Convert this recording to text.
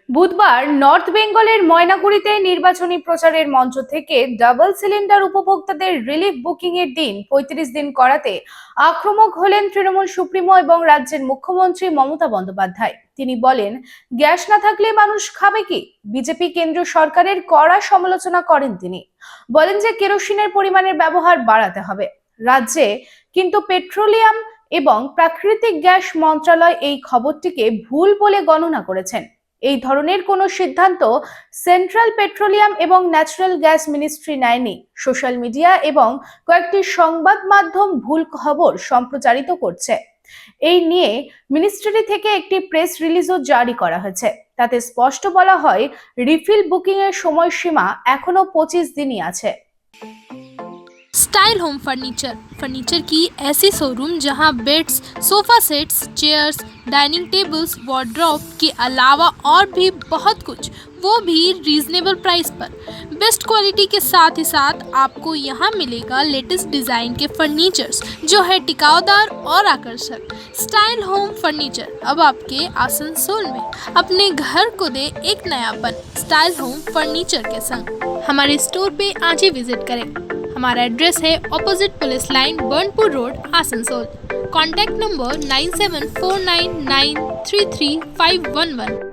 বুধবার নর্থ বেঙ্গলের ময়নাগুড়িতে নির্বাচনী প্রচারের মঞ্চ থেকে ডাবল সিলিন্ডার উপভোক্তাদের রিলিফ বুকিং এর দিন ৩৫ দিন করাতে আক্রমক হলেন তৃণমূল সুপ্রিমো এবং রাজ্যের মুখ্যমন্ত্রী মমতা বন্দ্যোপাধ্যায়। তিনি বলেন, গ্যাস না থাকলে মানুষ খাবে কি? বিজেপি কেন্দ্রীয় সরকারের কড়া সমালোচনা করেন তিনি। বলেন যে কেরোসিনের পরিমাণের ব্যবহার বাড়াতে হবে রাজ্যে, কিন্তু পেট্রোলিয়াম এবং প্রাকৃতিক গ্যাস মন্ত্রণালয় এই খবরটিকে ভুল বলে গণনা করেছেন। এই ধরনের কোনো সিদ্ধান্ত সেন্ট্রাল পেট্রোলিয়াম এবং ন্যাচারাল গ্যাস মিনিস্ট্রি নেয়নি। সোশ্যাল মিডিয়া এবং কয়েকটি সংবাদ মাধ্যম ভুল খবর সম্প্রচারিত করছে। এই নিয়ে মিনিস্ট্রি থেকে একটি প্রেস রিলিজও জারি করা হয়েছে। তাতে স্পষ্ট বলা হয়, রিফিল বুকিং এর সময়সীমা এখনো 25 দিনই আছে। स्टाइल होम फर्नीचर की ऐसी शोरूम जहां beds, sofa sets, chairs, dining tables, wardrobe के अलावा और भी बहुत कुछ, वो भी रीजनेबल प्राइस पर। बेस्ट क्वालिटी के साथ ही साथ आपको यहां मिलेगा लेटेस्ट डिज़ाइन के फर्नीचर्स जो है टिकाऊदार और आकर्षक। स्टाइल होम फर्नीचर अब आपके आसनसोल में। अपने घर को दे एक नयापन स्टाइल होम फर्नीचर के संग। हमारे स्टोर पे आज ही विजिट करें। हमारा एड्रेस है opposite police line, Burnpur road, Asansol. Contact number 9749933511।